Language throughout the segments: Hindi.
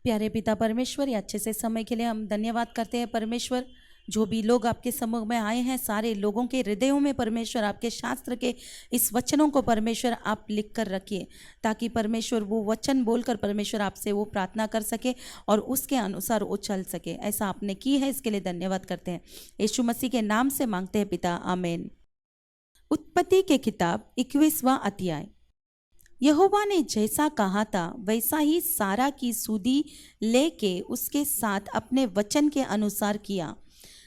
प्यारे पिता परमेश्वर, ये अच्छे से समय के लिए हम धन्यवाद करते हैं परमेश्वर। जो भी लोग आपके सम्मुख में आए हैं, सारे लोगों के हृदयों में परमेश्वर आपके शास्त्र के इस वचनों को परमेश्वर आप लिख कर रखिए, ताकि परमेश्वर वो वचन बोलकर परमेश्वर आपसे वो प्रार्थना कर सके और उसके अनुसार वो चल सके। ऐसा आपने की है, इसके लिए धन्यवाद करते हैं। यीशु मसीह के नाम से मांगते हैं पिता, आमीन। उत्पत्ति के किताब 21वां अध्याय। यहोवा ने जैसा कहा था वैसा ही सारा की सुधि लेके उसके साथ अपने वचन के अनुसार किया।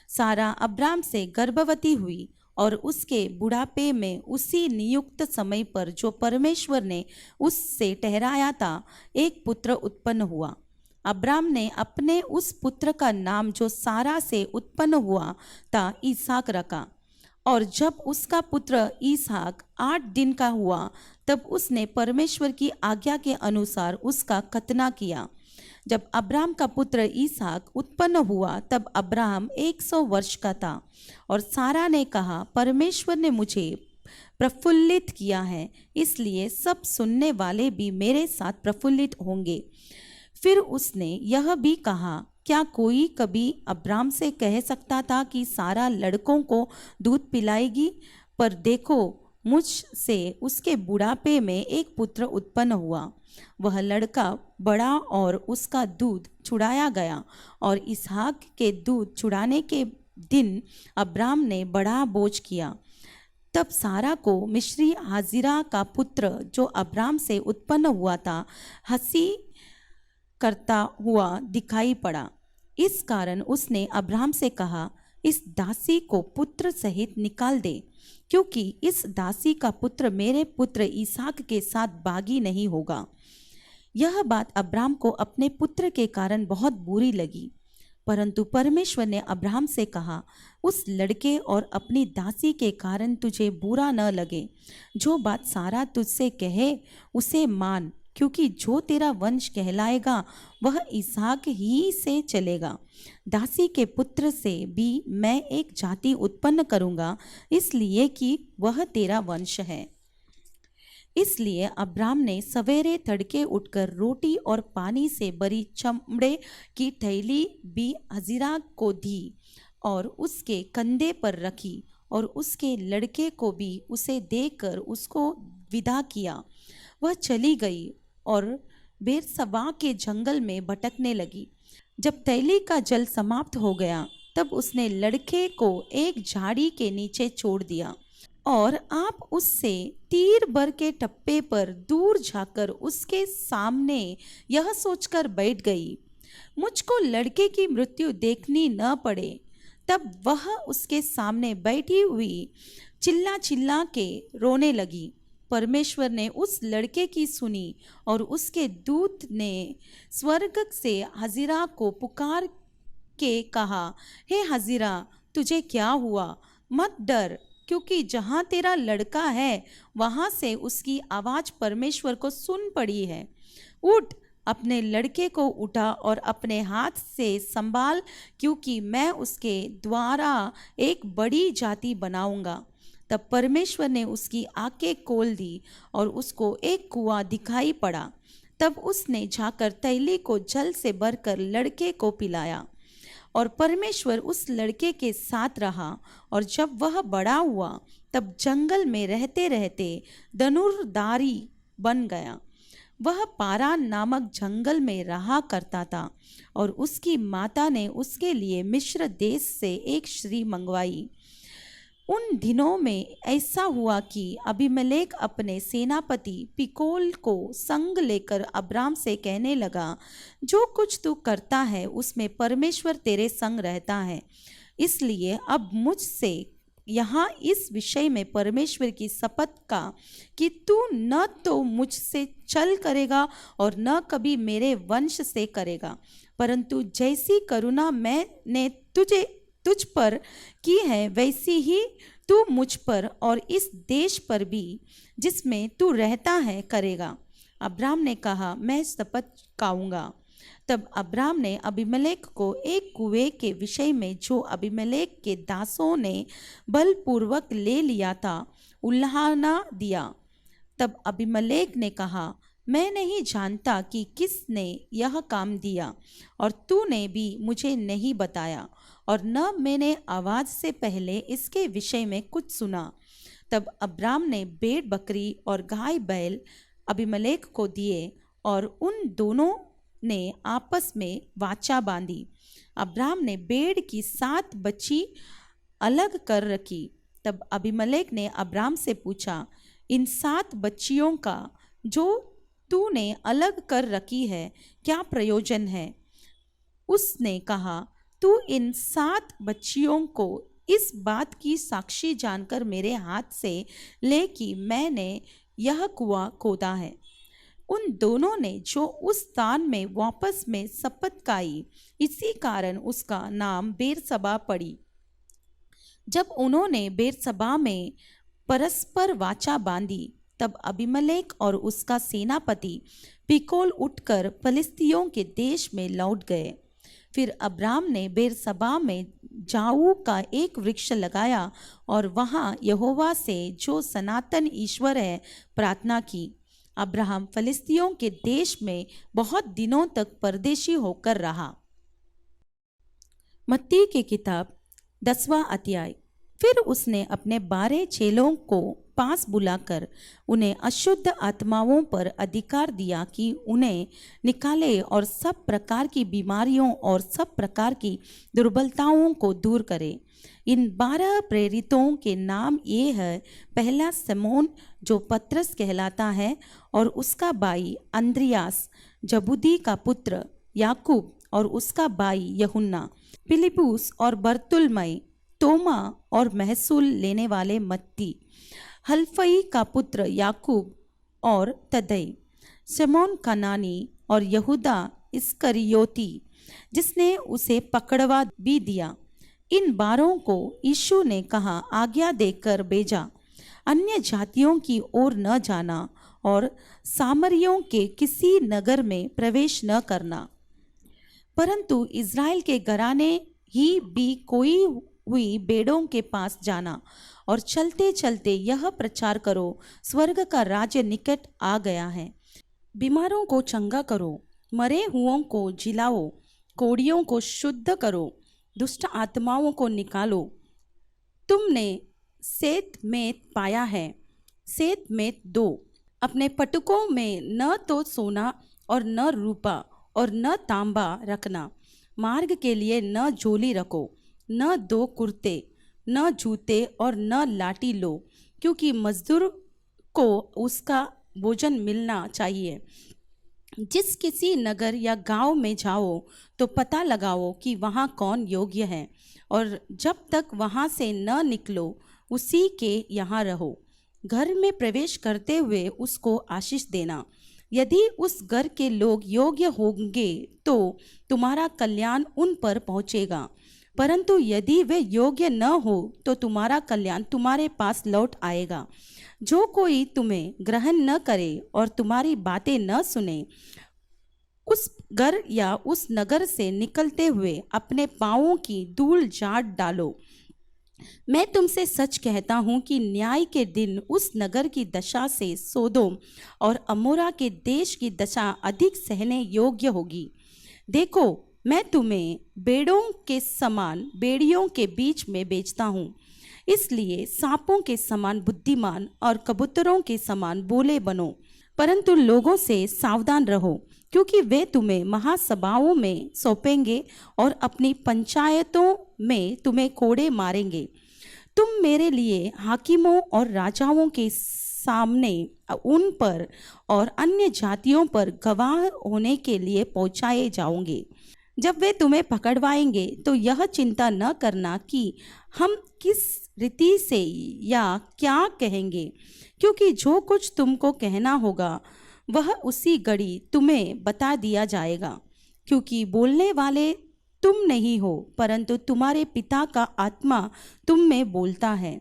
सारा अब्राम से गर्भवती हुई और उसके बुढ़ापे में उसी नियुक्त समय पर जो परमेश्वर ने उससे ठहराया था एक पुत्र उत्पन्न हुआ। अब्राम ने अपने उस पुत्र का नाम जो सारा से उत्पन्न हुआ था इसहाक रखा। और जब उसका पुत्र इसहाक 8 दिन का हुआ तब उसने परमेश्वर की आज्ञा के अनुसार उसका खतना किया। जब अब्राम का पुत्र इसहाक उत्पन्न हुआ तब अब्राहम 100 वर्ष का था। और सारा ने कहा, परमेश्वर ने मुझे प्रफुल्लित किया है, इसलिए सब सुनने वाले भी मेरे साथ प्रफुल्लित होंगे। फिर उसने यह भी कहा, क्या कोई कभी अब्राम से कह सकता था कि सारा लड़कों को दूध पिलाएगी? पर देखो, मुझसे उसके बुढ़ापे में एक पुत्र उत्पन्न हुआ। वह लड़का बड़ा और उसका दूध छुड़ाया गया। और इसहाक के दूध छुड़ाने के दिन अब्राम ने बड़ा बोझ किया। तब सारा को मिस्री हाजिरा का पुत्र जो अब्राम से उत्पन्न हुआ था हंसी करता हुआ दिखाई पड़ा। इस कारण उसने अब्राहम से कहा, इस दासी को पुत्र सहित निकाल दे, क्योंकि इस दासी का पुत्र मेरे पुत्र इसहाक के साथ बागी नहीं होगा। यह बात अब्राहम को अपने पुत्र के कारण बहुत बुरी लगी। परंतु परमेश्वर ने अब्राहम से कहा, उस लड़के और अपनी दासी के कारण तुझे बुरा न लगे। जो बात सारा तुझसे कहे उसे मान, क्योंकि जो तेरा वंश कहलाएगा वह इसहाक ही से चलेगा। दासी के पुत्र से भी मैं एक जाति उत्पन्न करूंगा, इसलिए कि वह तेरा वंश है। इसलिए अब्राम ने सवेरे तड़के उठकर रोटी और पानी से भरी चमड़े की थैली भी हजीरा को दी और उसके कंधे पर रखी और उसके लड़के को भी उसे देकर उसको विदा किया। वह चली गई और बेरसबा के जंगल में भटकने लगी। जब थैली का जल समाप्त हो गया तब उसने लड़के को एक झाड़ी के नीचे छोड़ दिया और आप उससे तीर भर के टप्पे पर दूर जाकर उसके सामने यह सोचकर बैठ गई, मुझको लड़के की मृत्यु देखनी न पड़े। तब वह उसके सामने बैठी हुई चिल्ला चिल्ला के रोने लगी। परमेश्वर ने उस लड़के की सुनी और उसके दूत ने स्वर्ग से हजीरा को पुकार के कहा, हे हजीरा, तुझे क्या हुआ? मत डर, क्योंकि जहाँ तेरा लड़का है वहाँ से उसकी आवाज़ परमेश्वर को सुन पड़ी है। उठ, अपने लड़के को उठा और अपने हाथ से संभाल, क्योंकि मैं उसके द्वारा एक बड़ी जाति बनाऊंगा। तब परमेश्वर ने उसकी आंखें खोल दी और उसको एक कुआं दिखाई पड़ा। तब उसने जाकर तैली को जल से भरकर लड़के को पिलाया और परमेश्वर उस लड़के के साथ रहा। और जब वह बड़ा हुआ तब जंगल में रहते रहते धनुर्धारी बन गया। वह पारान नामक जंगल में रहा करता था और उसकी माता ने उसके लिए मिस्र देश से एक स्त्री मंगवाई। उन दिनों में ऐसा हुआ कि अबीमेलेक अपने सेनापति पिकोल को संग लेकर अब्राम से कहने लगा, जो कुछ तू करता है उसमें परमेश्वर तेरे संग रहता है। इसलिए अब मुझसे यहाँ इस विषय में परमेश्वर की शपथ का कि तू न तो मुझसे छल करेगा और न कभी मेरे वंश से करेगा, परंतु जैसी करुणा मैंने तुझ पर की है वैसी ही तू मुझ पर और इस देश पर भी जिसमें तू रहता है करेगा। अब्राम ने कहा, मैं शपथ खाऊंगा। तब अब्राम ने अबीमेलेक को एक कुएं के विषय में जो अबीमेलेक के दासों ने बलपूर्वक ले लिया था उल्हाना दिया। तब अबीमेलेक ने कहा, मैं नहीं जानता कि किसने यह काम दिया, और तूने भी मुझे नहीं बताया, और न मैंने आवाज से पहले इसके विषय में कुछ सुना। तब अब्राम ने भेड़ बकरी और गाय बैल अबीमेलेक को दिए, और उन दोनों ने आपस में वाचा बांधी। अब्राम ने भेड़ की 7 बच्ची अलग कर रखी। तब अबीमेलेक ने अब्राम से पूछा, इन 7 बच्चियों का जो तूने अलग कर रखी है क्या प्रयोजन है? उसने कहा, तू इन 7 बच्चियों को इस बात की साक्षी जानकर मेरे हाथ से ले कि मैंने यह कुआं खोदा है। उन दोनों ने जो उस स्थान में वापस में शपथ खाई, इसी कारण उसका नाम बेरसबा पड़ी। जब उन्होंने बेरसबा में परस्पर वाचा बांधी, तब अबीमेलेक और उसका सेनापति पिकोल उठकर फलिस्तियों के देश में लौट गए। फिर अब्राम ने बेरसबा में जाऊ का एक वृक्ष लगाया और वहां यहोवा से, जो सनातन ईश्वर है, प्रार्थना की। अब्राहम फलिस्तियों के देश में बहुत दिनों तक परदेशी होकर रहा। मत्ती की किताब 10वां अध्याय। फिर उसने अपने 12 चेलों को पास बुलाकर उन्हें अशुद्ध आत्माओं पर अधिकार दिया कि उन्हें निकाले और सब प्रकार की बीमारियों और सब प्रकार की दुर्बलताओं को दूर करे। इन 12 प्रेरितों के नाम ये है, पहला सिमोन जो पतरस कहलाता है, और उसका भाई अंद्रियास, जबूदी का पुत्र याकूब और उसका भाई यूहन्ना, फिलिप्पुस और बरतुल्मै, तोमा और महसूल लेने वाले मत्ती, हल्फई का पुत्र याकूब और तदै, सिमोन कनानी और यहूदा इस्करियोती जिसने उसे पकड़वा भी दिया। इन 12 को यीशु ने कहा, आज्ञा देकर भेजा, अन्य जातियों की ओर न जाना और सामरियों के किसी नगर में प्रवेश न करना, परंतु इज़राइल के घराने ही भी कोई हुई भेड़ों के पास जाना, और चलते चलते यह प्रचार करो, स्वर्ग का राज्य निकट आ गया है। बीमारों को चंगा करो, मरे हुओं को जिलाओ, कोढ़ियों को शुद्ध करो, दुष्ट आत्माओं को निकालो। तुमने सेंतमेंत पाया है, सेंतमेंत दो। अपने पटुकों में न तो सोना और न रूपा और न तांबा रखना। मार्ग के लिए न झोली रखो, न 2 कुर्ते, न जूते और न लाठी लो, क्योंकि मजदूर को उसका भोजन मिलना चाहिए। जिस किसी नगर या गांव में जाओ तो पता लगाओ कि वहाँ कौन योग्य है, और जब तक वहाँ से न निकलो उसी के यहाँ रहो। घर में प्रवेश करते हुए उसको आशीष देना। यदि उस घर के लोग योग्य होंगे तो तुम्हारा कल्याण उन पर पहुँचेगा, परंतु यदि वे योग्य न हो तो तुम्हारा कल्याण तुम्हारे पास लौट आएगा। जो कोई तुम्हें ग्रहण न करे और तुम्हारी बातें न सुने, उस घर या उस नगर से निकलते हुए अपने पाँवों की धूल झाड़ डालो। मैं तुमसे सच कहता हूँ कि न्याय के दिन उस नगर की दशा से सोदोम और अमोरा के देश की दशा अधिक सहने योग्य होगी। देखो, मैं तुम्हें भेड़ों के समान भेड़ियों के बीच में बेचता हूँ। इसलिए सांपों के समान बुद्धिमान और कबूतरों के समान भोले बनो, परंतु लोगों से सावधान रहो, क्योंकि वे तुम्हें महासभाओं में सौंपेंगे और अपनी पंचायतों में तुम्हें कोड़े मारेंगे। तुम मेरे लिए हाकिमों और राजाओं के सामने उन पर और अन्य जातियों पर गवाह होने के लिए पहुंचाए जाओगे। जब वे तुम्हें पकड़वाएंगे तो यह चिंता न करना कि हम किस रीति से या क्या कहेंगे, क्योंकि जो कुछ तुमको कहना होगा वह उसी घड़ी तुम्हें बता दिया जाएगा। क्योंकि बोलने वाले तुम नहीं हो, परंतु तुम्हारे पिता का आत्मा तुम में बोलता है।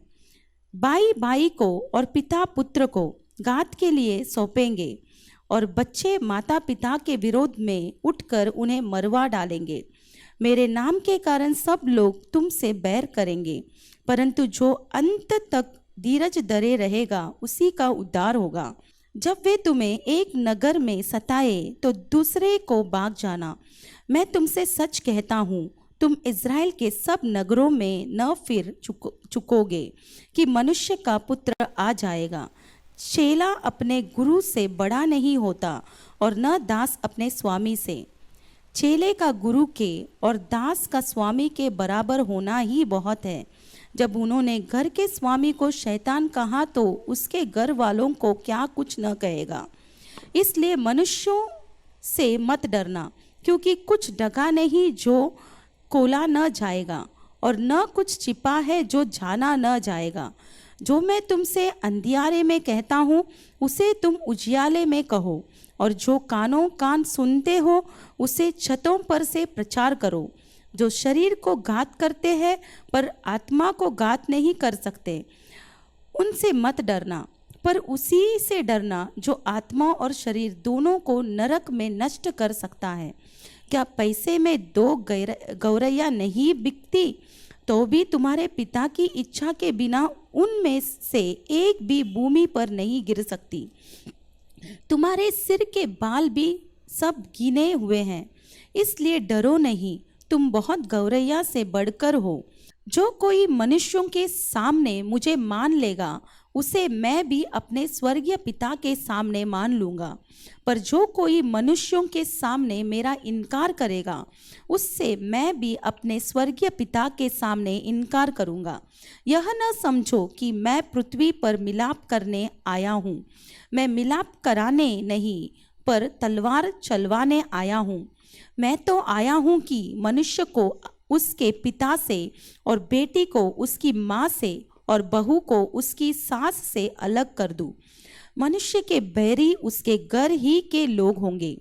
भाई भाई को और पिता पुत्र को घात के लिए सौंपेंगे, और बच्चे माता पिता के विरोध में उठकर उन्हें मरवा डालेंगे। मेरे नाम के कारण सब लोग तुमसे बैर करेंगे, परंतु जो अंत तक धीरज धरे रहेगा उसी का उद्धार होगा। जब वे तुम्हें एक नगर में सताए तो दूसरे को भाग जाना। मैं तुमसे सच कहता हूँ, तुम इज़राइल के सब नगरों में न फिर चुकोगे कि मनुष्य का पुत्र आ जाएगा। चेला अपने गुरु से बड़ा नहीं होता और न दास अपने स्वामी से। चेले का गुरु के और दास का स्वामी के बराबर होना ही बहुत है। जब उन्होंने घर के स्वामी को शैतान कहा तो उसके घर वालों को क्या कुछ न कहेगा। इसलिए मनुष्यों से मत डरना, क्योंकि कुछ ढका नहीं जो खोला न जाएगा और न कुछ छिपा है जो जाना न जाएगा। जो मैं तुमसे अंधियारे में कहता हूँ उसे तुम उजियाले में कहो, और जो कानों कान सुनते हो उसे छतों पर से प्रचार करो। जो शरीर को घात करते हैं पर आत्मा को घात नहीं कर सकते, उनसे मत डरना, पर उसी से डरना जो आत्मा और शरीर दोनों को नरक में नष्ट कर सकता है। क्या पैसे में 2 गौरैया नहीं बिकती, तो भी तुम्हारे पिता की इच्छा के बिना उनमें से एक भी भूमि पर नहीं गिर सकती। तुम्हारे सिर के बाल भी सब गिने हुए हैं, इसलिए डरो नहीं, तुम बहुत गौरैया से बढ़कर हो। जो कोई मनुष्यों के सामने मुझे मान लेगा उसे मैं भी अपने स्वर्गीय पिता के सामने मान लूँगा, पर जो कोई मनुष्यों के सामने मेरा इनकार करेगा उससे मैं भी अपने स्वर्गीय पिता के सामने इनकार करूँगा। यह न समझो कि मैं पृथ्वी पर मिलाप करने आया हूँ। मैं मिलाप कराने नहीं, पर तलवार चलवाने आया हूँ। मैं तो आया हूँ कि मनुष्य को उसके पिता से और बेटी को उसकी माँ से और बहू को उसकी सास से अलग कर दूँ। मनुष्य के बैरी उसके घर ही के लोग होंगे।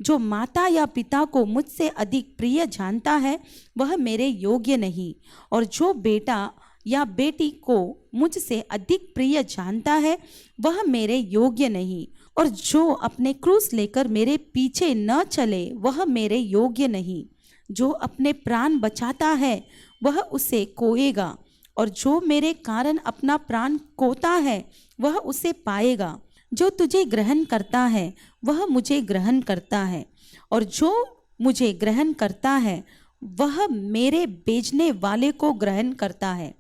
जो माता या पिता को मुझसे अधिक प्रिय जानता है वह मेरे योग्य नहीं, और जो बेटा या बेटी को मुझसे अधिक प्रिय जानता है वह मेरे योग्य नहीं, और जो अपने क्रूस लेकर मेरे पीछे न चले वह मेरे योग्य नहीं। जो अपने प्राण बचाता है वह उसे खोएगा, और जो मेरे कारण अपना प्राण खोता है वह उसे पाएगा। जो तुझे ग्रहण करता है वह मुझे ग्रहण करता है, और जो मुझे ग्रहण करता है वह मेरे भेजने वाले को ग्रहण करता है।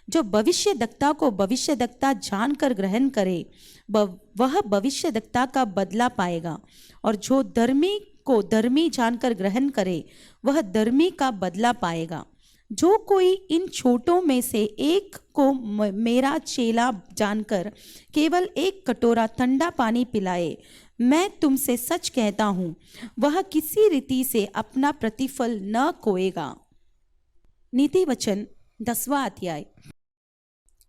जो भविष्यद्वक्ता को भविष्यद्वक्ता जानकर ग्रहण करे वह भविष्यद्वक्ता का बदला पाएगा, और जो धर्मी को धर्मी जानकर ग्रहण करे वह धर्मी का बदला पाएगा। जो कोई इन छोटों में से एक को मेरा चेला जानकर केवल एक कटोरा ठंडा पानी पिलाए, मैं तुमसे सच कहता हूँ वह किसी रीति से अपना प्रतिफल न खोएगा। नीति वचन 10वां अध्याय।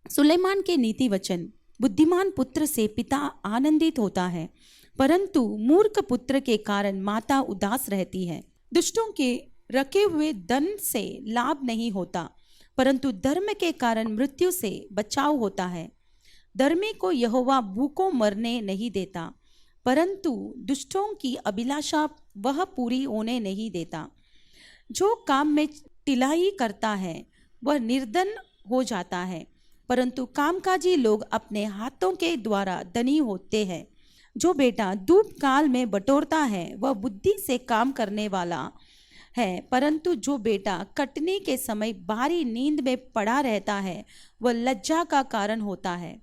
सुलेमान के नीति वचन। बुद्धिमान पुत्र से पिता आनंदित होता है, परंतु मूर्ख पुत्र के कारण माता उदास रहती है। दुष्टों के रखे हुए धन से लाभ नहीं होता, परंतु धर्म के कारण मृत्यु से बचाव होता है। धर्मी को यहोवा भूखों मरने नहीं देता, परंतु दुष्टों की अभिलाषा वह पूरी होने नहीं देता। जो काम में ढिलाई करता है वह निर्धन हो जाता है, परंतु कामकाजी लोग अपने हाथों के द्वारा धनी होते हैं। जो बेटा धूप काल में बटोरता है वह बुद्धि से काम करने वाला है, परंतु जो बेटा कटनी के समय भारी नींद में पड़ा रहता है वह लज्जा का कारण होता है।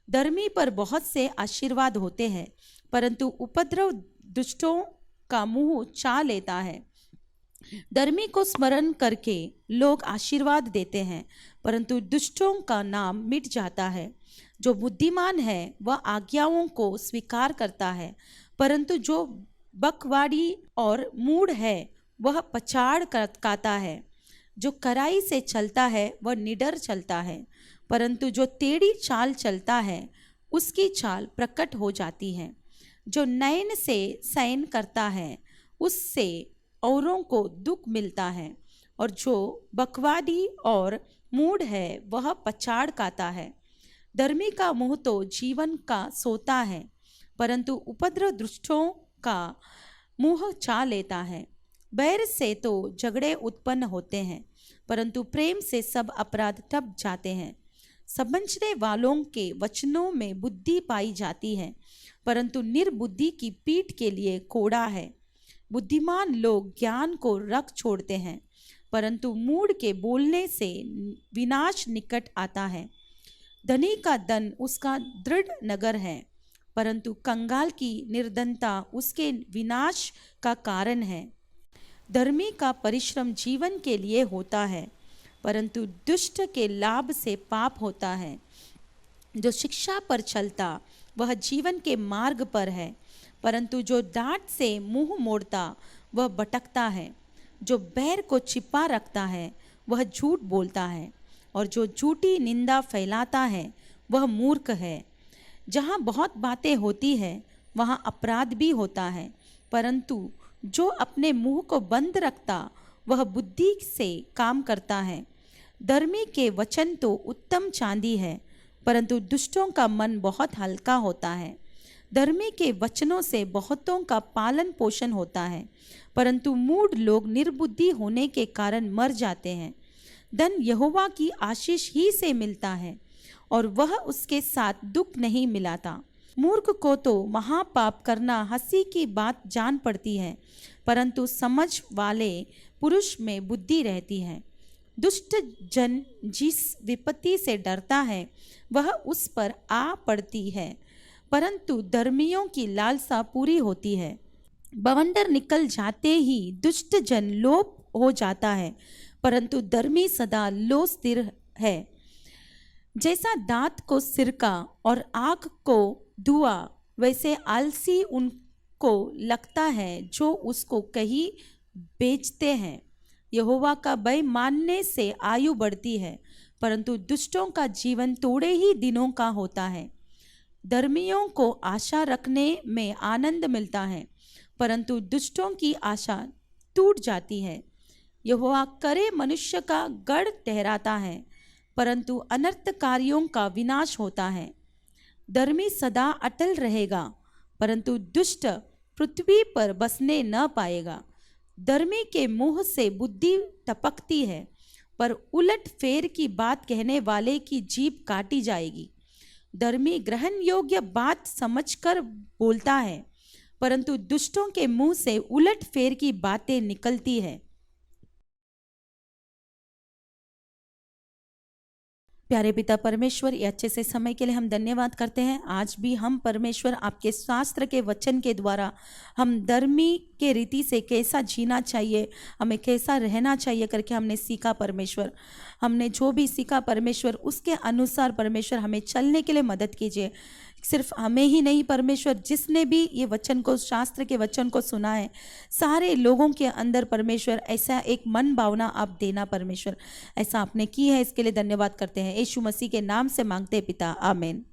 धर्मी पर बहुत से आशीर्वाद होते हैं, परंतु उपद्रव दुष्टों का मुंह चा लेता है। धर्मी को स्मरण करके लोग आशीर्वाद देते हैं, परंतु दुष्टों का नाम मिट जाता है। जो बुद्धिमान है वह आज्ञाओं को स्वीकार करता है, परंतु जो बकवादी और मूढ़ है वह पछाड़ काता है। जो कड़ाई से चलता है वह निडर चलता है, परंतु जो टेढ़ी चाल चलता है उसकी चाल प्रकट हो जाती है। जो नयन से शयन करता है उससे औरों को दुख मिलता है, और जो बकवादी और मूढ़ है वह पछाड़ खाता है। धर्मी का मुंह तो जीवन का सोता है, परंतु उपद्रव दुष्टों का मुंह चा लेता है। बैर से तो झगड़े उत्पन्न होते हैं, परंतु प्रेम से सब अपराध टप जाते हैं। समझने वालों के वचनों में बुद्धि पाई जाती है, परंतु निर्बुद्धि की पीठ के लिए कोड़ा है। बुद्धिमान लोग ज्ञान को रख छोड़ते हैं, परंतु मूढ़ के बोलने से विनाश निकट आता है। धनी का धन उसका दृढ़ नगर है, परंतु कंगाल की निर्धनता उसके विनाश का कारण है। धर्मी का परिश्रम जीवन के लिए होता है, परंतु दुष्ट के लाभ से पाप होता है। जो शिक्षा पर चलता वह जीवन के मार्ग पर है, परंतु जो डांट से मुंह मोड़ता वह भटकता है। जो बैर को छिपा रखता है वह झूठ बोलता है, और जो झूठी निंदा फैलाता है वह मूर्ख है। जहाँ बहुत बातें होती है वहाँ अपराध भी होता है, परंतु जो अपने मुंह को बंद रखता वह बुद्धि से काम करता है। धर्मी के वचन तो उत्तम चांदी है, परंतु दुष्टों का मन बहुत हल्का होता है। धर्मी के वचनों से बहुतों का पालन पोषण होता है, परंतु मूढ़ लोग निर्बुद्धि होने के कारण मर जाते हैं। धन यहोवा की आशीष ही से मिलता है, और वह उसके साथ दुख नहीं मिलाता। मूर्ख को तो महापाप करना हंसी की बात जान पड़ती है, परंतु समझ वाले पुरुष में बुद्धि रहती है। दुष्ट जन जिस विपत्ति से डरता है वह उस पर आ पड़ती है, परंतु धर्मियों की लालसा पूरी होती है। बवंडर निकल जाते ही दुष्ट जन लोप हो जाता है, परंतु धर्मी सदा लो स्थिर है। जैसा दांत को सिरका और आँख को धुआं, वैसे आलसी उनको लगता है जो उसको कहीं बेचते हैं। यहोवा का भय मानने से आयु बढ़ती है, परंतु दुष्टों का जीवन थोड़े ही दिनों का होता है। धर्मियों को आशा रखने में आनंद मिलता है, परंतु दुष्टों की आशा टूट जाती है। यहोवा करे मनुष्य का गढ़ ठहराता है, परंतु अनर्थकारियों का विनाश होता है। धर्मी सदा अटल रहेगा, परंतु दुष्ट पृथ्वी पर बसने न पाएगा। धर्मी के मुंह से बुद्धि टपकती है, पर उलट फेर की बात कहने वाले की जीभ काटी जाएगी। धर्मी ग्रहण योग्य बात समझकर बोलता है, परंतु दुष्टों के मुंह से उलट फेर की बातें निकलती है। प्यारे पिता परमेश्वर, ये अच्छे से समय के लिए हम धन्यवाद करते हैं। आज भी हम परमेश्वर आपके शास्त्र के वचन के द्वारा हम धर्मी के रीति से कैसा जीना चाहिए, हमें कैसा रहना चाहिए करके हमने सीखा परमेश्वर। हमने जो भी सीखा परमेश्वर, उसके अनुसार परमेश्वर हमें चलने के लिए मदद कीजिए। सिर्फ हमें ही नहीं परमेश्वर, जिसने भी ये वचन को, शास्त्र के वचन को सुना है, सारे लोगों के अंदर परमेश्वर ऐसा एक मन भावना आप देना परमेश्वर। ऐसा आपने की है, इसके लिए धन्यवाद करते हैं। यीशु मसीह के नाम से मांगते हैं पिता, आमीन।